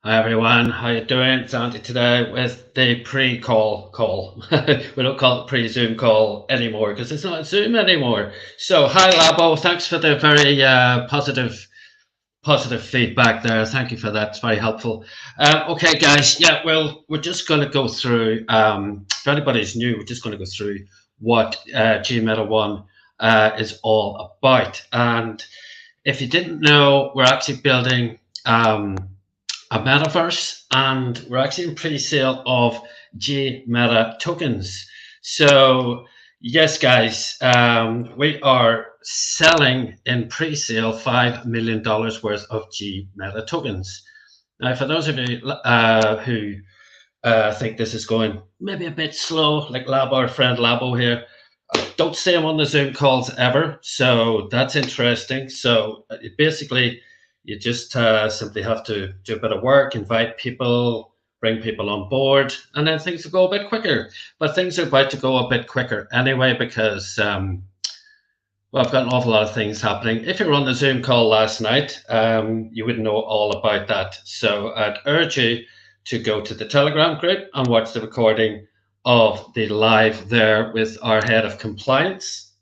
Hi everyone, how you doing? It's Andy today with the pre-call call. We don't call it pre-Zoom call anymore because it's not Zoom anymore. So hi Labo, thanks for the very positive feedback there. Thank you for that. It's very helpful. Okay, guys. Yeah, well, we're just going to go through. If anybody's new, we're just going to go through what Gmeta One is all about. And if you didn't know, we're actually building. A metaverse, and we're actually in pre-sale of Gmeta tokens. So yes, guys, we are selling in pre-sale $5 million worth of Gmeta tokens. Now, for those of you who think this is going maybe a bit slow, like Labo, our friend Labo here, don't see him on the Zoom calls ever. So that's interesting. So basically, you just simply have to do a bit of work, invite people, bring people on board, and then things will go a bit quicker. But things are about to go a bit quicker anyway because well, I've got an awful lot of things happening. If you were on the Zoom call last night, you would know all about that. So I'd urge you to go to the Telegram group and watch the recording of the live there with our head of compliance,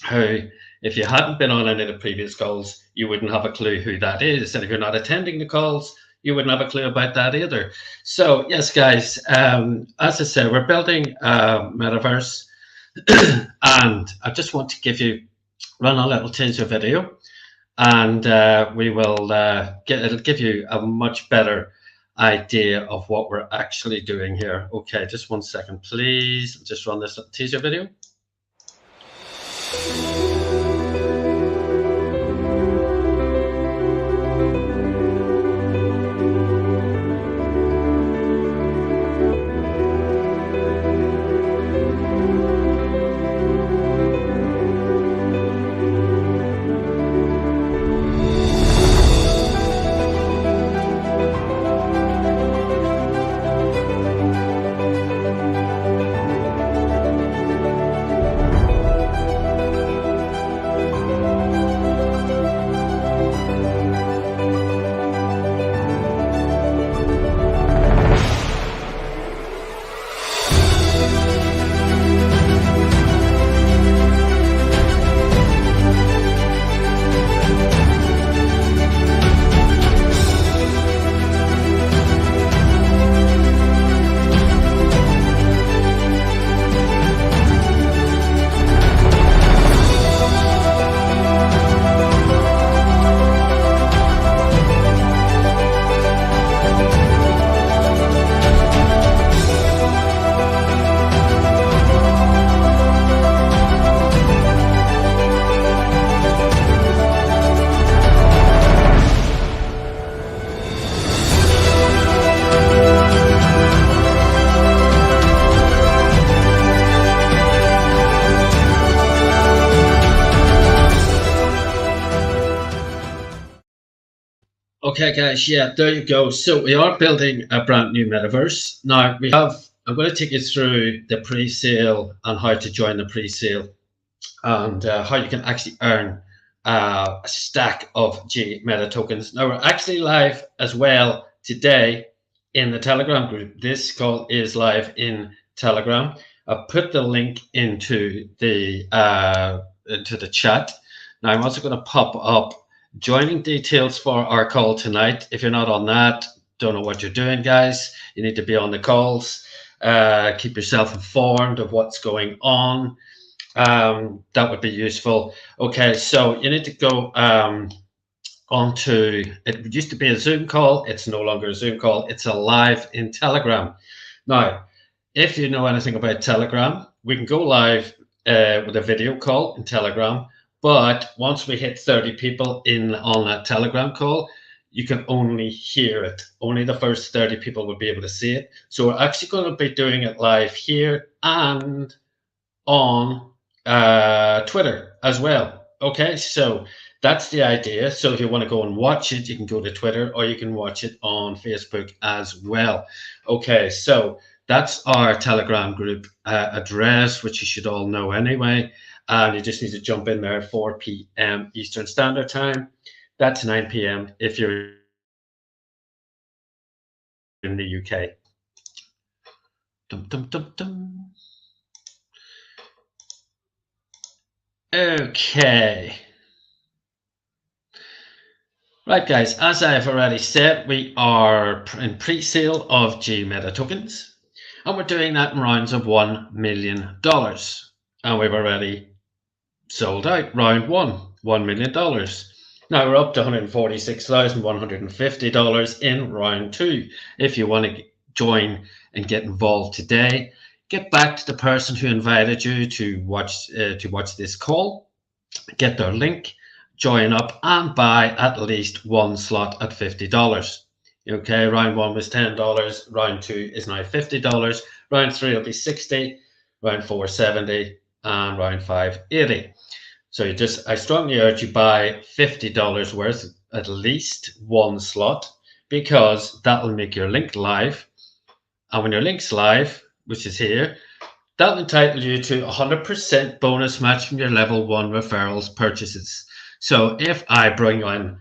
who, if you hadn't been on any of the previous calls, you wouldn't have a clue who that is. And if you're not attending the calls, you wouldn't have a clue about that either. So, yes, guys, as I said, we're building a metaverse. And I just want to run a little teaser video, and we will it'll give you a much better idea of what we're actually doing here. Okay, just 1 second, please. Just run this teaser video. Okay, guys, yeah, there you go. So we are building a brand new metaverse. Now I'm going to take you through the pre-sale and how to join the pre-sale and how you can actually earn a stack of Gmeta tokens. Now we're actually live as well today in the Telegram group. This call is live in Telegram. I've put the link into the chat. Now I'm also going to pop up joining details for our call tonight. If you're not on that, don't know what you're doing, guys. You need to be on the calls. Keep yourself informed of what's going on. That would be useful. Okay, so you need to go onto, it used to be a Zoom call. It's no longer a Zoom call. It's a live in Telegram. Now, if you know anything about Telegram, we can go live with a video call in Telegram. But once we hit 30 people on that Telegram call, you can only hear it. Only the first 30 people will be able to see it. So we're actually going to be doing it live here and on Twitter as well. Okay, so that's the idea. So if you want to go and watch it, you can go to Twitter or you can watch it on Facebook as well. Okay, so that's our Telegram group address, which you should all know anyway. And you just need to jump in there at 4 p.m. Eastern Standard Time. That's 9 p.m. if you're in the UK. Dum, dum, dum, dum. Okay. Right, guys, as I've already said, we are in pre-sale of Gmeta tokens, and we're doing that in rounds of $1 million. And we've already sold out round one, $1 million. Now we're up to $146,150 in round two. If you want to join and get involved today, get back to the person who invited you to watch this call, get their link, join up and buy at least one slot at $50. Okay, round one was $10, round two is now $50, round three will be $60, round four $70, and round five $80. So I strongly urge you buy $50 worth, at least one slot, because that will make your link live. And when your link's live, which is here, that will entitle you to 100% bonus match from your level 1 referrals purchases. So if I bring on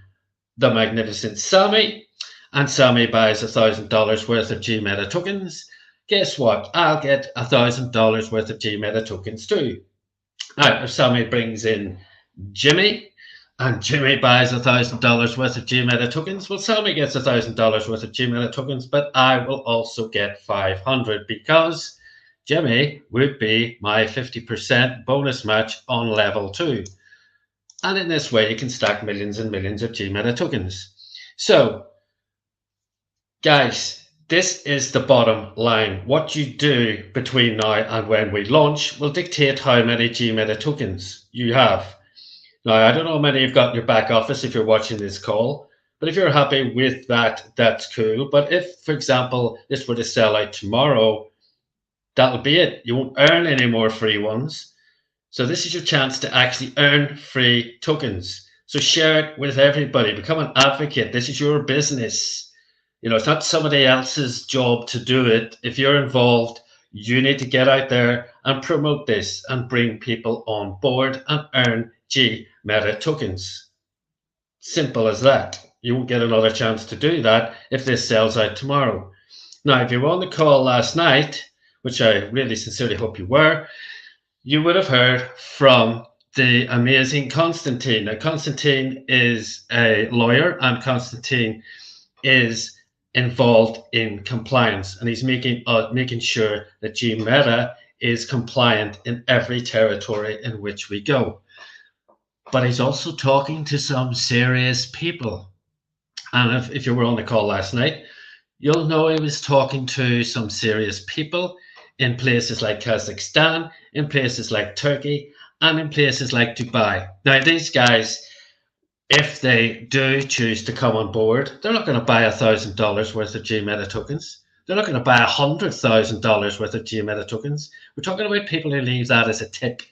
the magnificent Sammy, and Sammy buys $1,000 worth of Gmeta tokens, guess what? I'll get $1,000 worth of Gmeta tokens too. Now, if Sammy brings in Jimmy, and Jimmy buys $1,000 worth of Gmeta tokens, well, Sammy gets $1,000 worth of Gmeta tokens, but I will also get 500 because Jimmy would be my 50% bonus match on level 2. And in this way, you can stack millions and millions of Gmeta tokens. So, guys, this is the bottom line. What you do between now and when we launch will dictate how many Gmeta tokens you have. Now, I don't know how many you've got in your back office if you're watching this call, but if you're happy with that, that's cool. But if, for example, this were to sell out tomorrow, that'll be it. You won't earn any more free ones. So this is your chance to actually earn free tokens. So share it with everybody. Become an advocate. This is your business. It's not somebody else's job to do it. If you're involved, you need to get out there and promote this and bring people on board and earn Gmeta tokens. Simple as that. You won't get another chance to do that if this sells out tomorrow. Now, if you were on the call last night, which I really sincerely hope you were, you would have heard from the amazing Constantine. Now, Constantine is a lawyer, and Constantine is involved in compliance, and he's making sure that Gmeta is compliant in every territory in which we go. But he's also talking to some serious people. And if you were on the call last night, you'll know he was talking to some serious people in places like Kazakhstan, in places like Turkey, and in places like Dubai. Now, these guys, if they do choose to come on board, they're not going to buy $1,000 worth of Gmeta tokens. They're not going to buy $100,000 worth of Gmeta tokens. We're talking about people who leave that as a tip.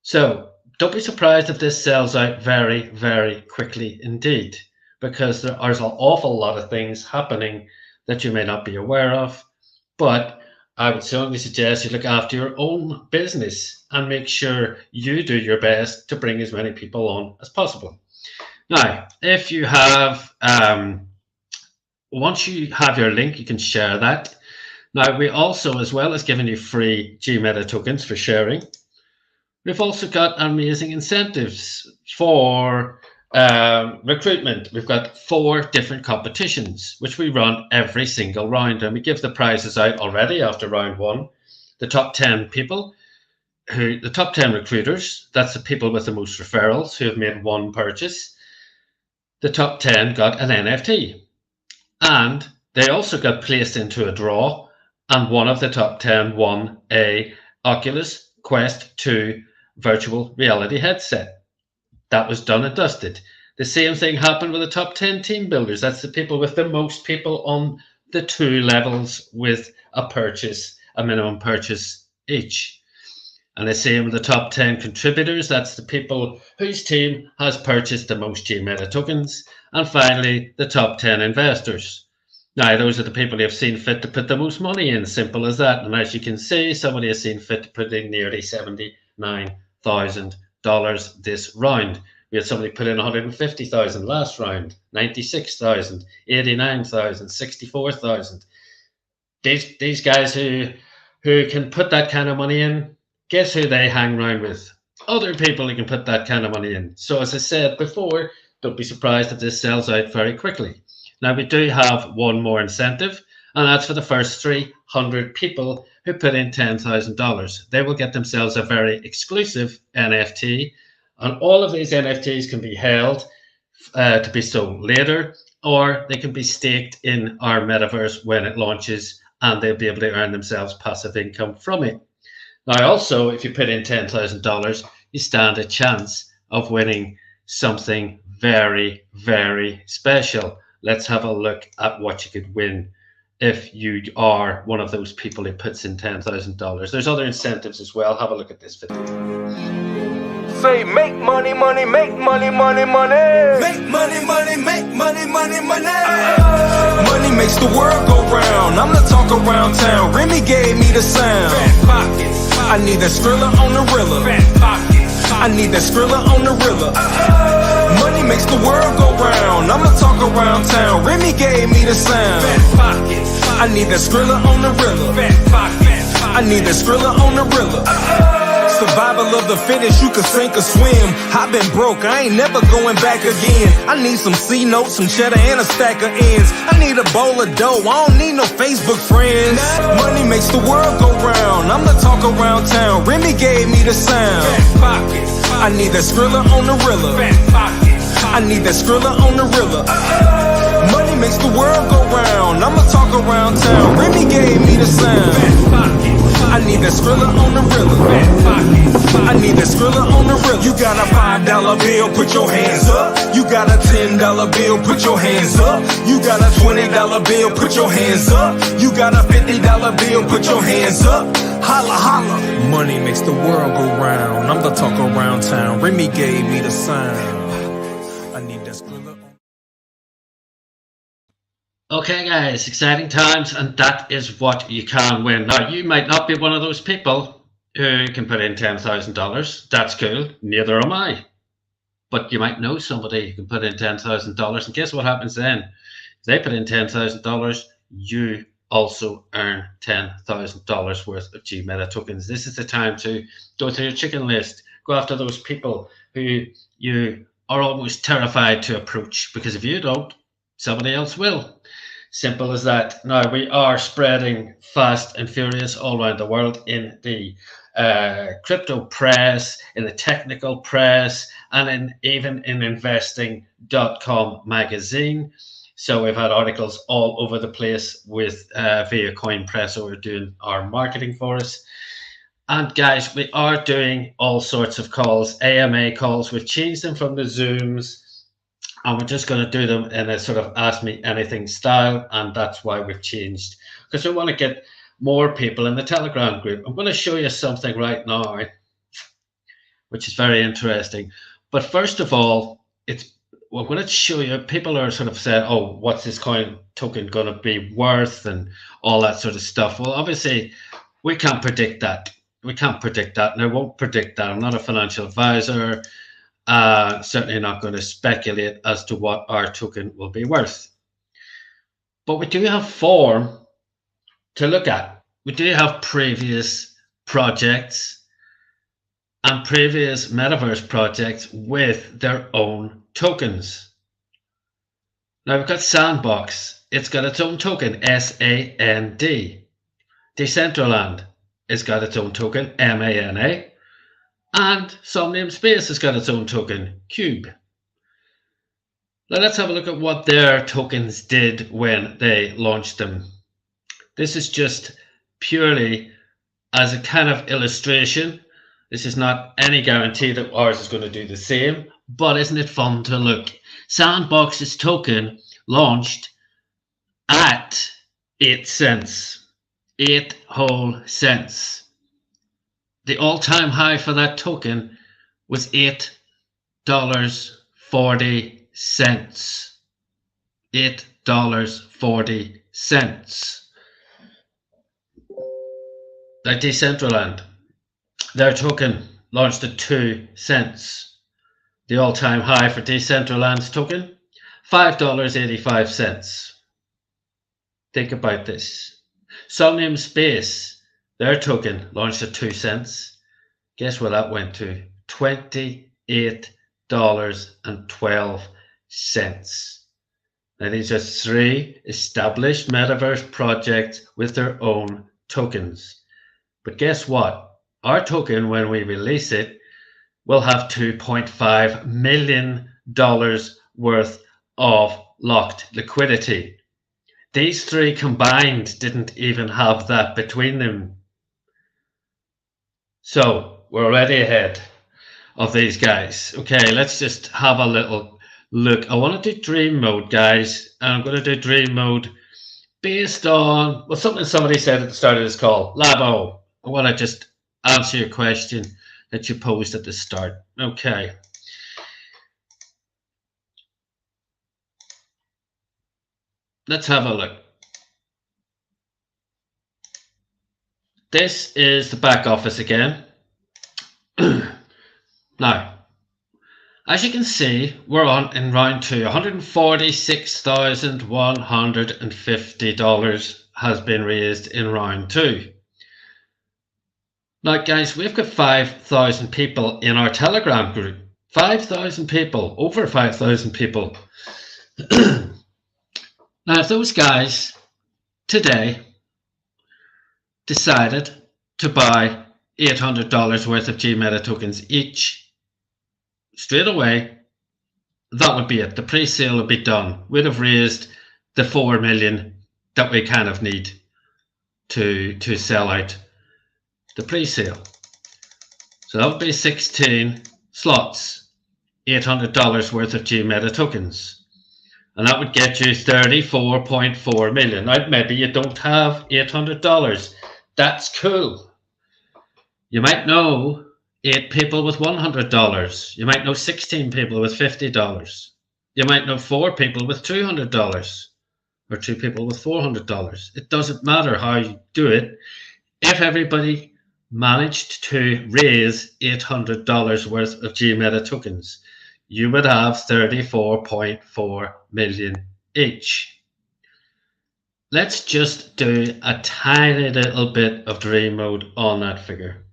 So don't be surprised if this sells out very, very quickly indeed, because there's an awful lot of things happening that you may not be aware of. But I would strongly suggest you look after your own business and make sure you do your best to bring as many people on as possible. Now, if you have, once you have your link, you can share that. Now, we also, as well as giving you free Gmeta tokens for sharing, we've also got amazing incentives for recruitment. We've got 4 different competitions, which we run every single round, and we give the prizes out already after round 1. The top 10 people, the top 10 recruiters, that's the people with the most referrals who have made one purchase. The top 10 got an NFT, and they also got placed into a draw, and one of the top 10 won a Oculus Quest 2 virtual reality headset. That was done and dusted. The same thing happened with the top 10 team builders. That's the people with the most people on the 2 levels with a purchase, a minimum purchase each. And the same with the top 10 contributors. That's the people whose team has purchased the most Gmeta tokens. And finally, the top 10 investors. Now, those are the people who have seen fit to put the most money in. Simple as that. And as you can see, somebody has seen fit to put in nearly $79,000 this round. We had somebody put in 150,000 last round, 96,000, 89,000, 64,000. These guys who can put that kind of money in, guess who they hang around with? Other people who can put that kind of money in. So as I said before, don't be surprised if this sells out very quickly. Now we do have one more incentive, and that's for the first 300 people who put in $10,000. They will get themselves a very exclusive NFT, and all of these NFTs can be held to be sold later, or they can be staked in our metaverse when it launches, and they'll be able to earn themselves passive income from it. Now, also, if you put in $10,000, you stand a chance of winning something very, very special. Let's have a look at what you could win if you are one of those people who puts in $10,000. There's other incentives as well. Have a look at this video. Say make money, money, make money, money, money. Make money, money, make money, money, money. Money makes the world go round. I'm the talk around town. Remy gave me the sound. Fat pockets. I need that Skrilla on the Rilla. Fat pockets. I need that Skrilla on the Rilla. Money makes the world go round. I'm the talk around town. Remy gave me the sound. Fat pockets. I need that Skrilla on the Rilla. Fat pockets. I need that Skrilla on the Rilla. Survival of the fittest, you can sink or swim. I've been broke, I ain't never going back again. I need some C notes, some cheddar, and a stack of ends. I need a bowl of dough, I don't need no Facebook friends. Money makes the world go round. I'm the talk around town. Remy gave me the sound. I need that Skrilla on the Rilla. I need that Skrilla on the Rilla. Money makes the world go round. I'm the talk around town. Remy gave me the sound. I need that Skrilla on the Rilla. I need that Skrilla on the Rilla. You got a $5 bill, put your hands up. You got a $10 bill, put your hands up. You got a $20 bill, put your hands up. You got a $50 bill, put your hands up. Holla, holla. Money makes the world go round. I'm the talk around town. Remy gave me the sound. I need that Skrilla. Okay guys, exciting times, and that is what you can win. Now you might not be one of those people who can put in $10,000. That's cool, neither am I. But you might know somebody who can put in $10,000, and guess what happens then? If they put in $10,000, you also earn $10,000 worth of Gmeta tokens. This is the time to go through your chicken list, go after those people who you are almost terrified to approach, because if you don't, somebody else will. Simple as that. Now we are spreading fast and furious all around the world in the crypto press, in the technical press, and even in investing.com magazine. So we've had articles all over the place with via CoinPress who are doing our marketing for us. And guys, we are doing all sorts of calls, AMA calls. We've changed them from the Zooms, and we're just going to do them in a sort of ask me anything style, and that's why we've changed, because we want to get more people in the Telegram group. I'm going to show you something right now which is very interesting. But first of all, we're going to show you, people are sort of saying, oh, what's this coin token going to be worth and all that sort of stuff. Well, obviously we can't predict that. We can't predict that, and I won't predict that. I'm not a financial advisor. Certainly not going to speculate as to what our token will be worth. But we do have form to look at. We do have previous projects and previous metaverse projects with their own tokens. Now we've got Sandbox. It's got its own token, SAND. Decentraland, it's got its own token, MANA. And Some Name Space has got its own token, Cube. Now let's have a look at what their tokens did when they launched them. This is just purely as a kind of illustration. This is not any guarantee that ours is going to do the same, but isn't it fun to look? Sandbox's token launched at 8 cents, 8 whole cents. The all-time high for that token was $8.40. $8.40. Like Decentraland, their token launched at 2 cents. The all-time high for Decentraland's token, $5.85. Think about this. Somnium Space, their token launched at 2 cents. Guess where that went to? $28.12. Now, these are 3 established metaverse projects with their own tokens. But guess what? Our token, when we release it, will have $2.5 million worth of locked liquidity. These 3 combined didn't even have that between them. So we're already ahead of these guys. Okay, let's just have a little look. I want to do dream mode, guys. And I'm going to do dream mode based on, well, something somebody said at the start of this call. Labo, I want to just answer your question that you posed at the start. Okay. Let's have a look. This is the back office again. Now, as you can see, we're on in round 2. $146,150 has been raised in round 2. Now, guys, we've got 5,000 people in our Telegram group. 5,000 people, over 5,000 people. Now, if those guys today decided to buy $800 worth of Gmeta tokens each, straight away, that would be it. The pre-sale would be done. We'd have raised the 4 million that we kind of need to sell out the pre-sale. So that would be 16 slots, $800 worth of Gmeta tokens. And that would get you 34.4 million. Now, maybe you don't have $800. That's cool. You might know 8 people with $100. You might know 16 people with $50. You might know 4 people with $200 or 2 people with $400. It doesn't matter how you do it. If everybody managed to raise $800 worth of Gmeta tokens, you would have 34.4 million each. Let's just do a tiny little bit of dream mode on that figure.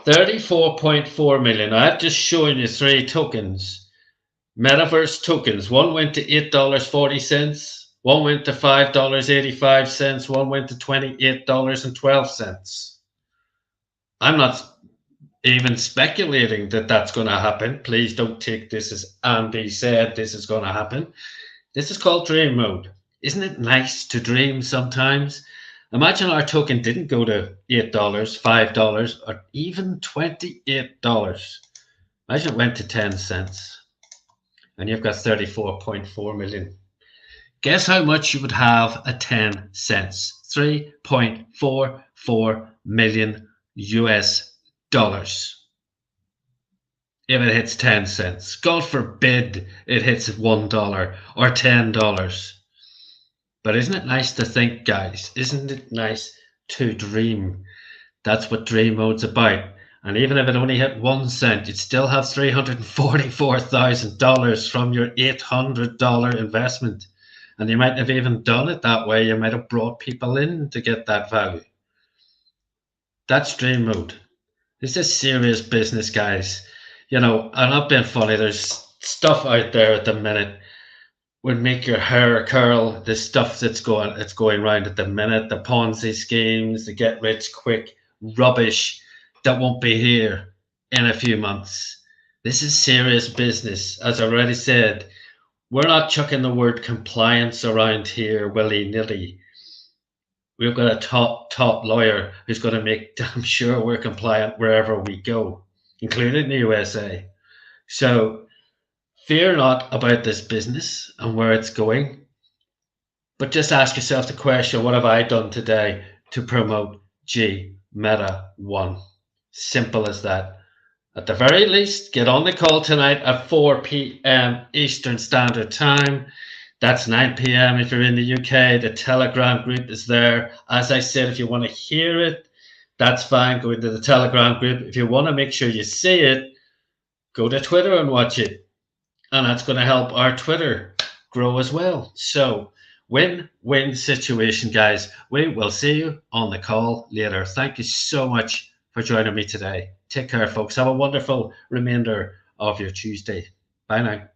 34.4 million. I've just shown you 3 tokens, metaverse tokens. One went to $8.40, one went to $5.85, one went to $28.12. I'm not even speculating that that's going to happen. Please don't take this as Andy said this is going to happen. This is called dream mode. Isn't it nice to dream sometimes? Imagine our token didn't go to $8, $5, or even $28. Imagine it went to 10 cents. And you've got 34.4 million. Guess how much you would have at 10 cents? 3.44 million US dollars. If it hits 10 cents. God forbid it hits $1 or $10. But isn't it nice to think, guys? Isn't it nice to dream? That's what dream mode's about. And even if it only hit 1 cent, you'd still have $344,000 from your $800 investment. And you might have even done it that way. You might have brought people in to get that value. That's dream mode. This is serious business, guys. You know, I'm not being funny. There's stuff out there at the minute would make your hair curl. The stuff that's going around at the minute, the Ponzi schemes, the get rich quick rubbish that won't be here in a few months. This is serious business. As I already said, we're not chucking the word compliance around here willy-nilly. We've got a top lawyer who's going to make damn sure we're compliant wherever we go, including the USA. So fear not about this business and where it's going, but just ask yourself the question, what have I done today to promote Gmeta One? Simple as that. At the very least, get on the call tonight at 4 p.m. Eastern Standard Time. That's 9 p.m. if you're in the UK. The Telegram group is there. As I said, if you want to hear it, that's fine. Go into the Telegram group. If you want to make sure you see it, go to Twitter and watch it. And that's going to help our Twitter grow as well. So win-win situation, guys. We will see you on the call later. Thank you so much for joining me today. Take care, folks. Have a wonderful remainder of your Tuesday. Bye now.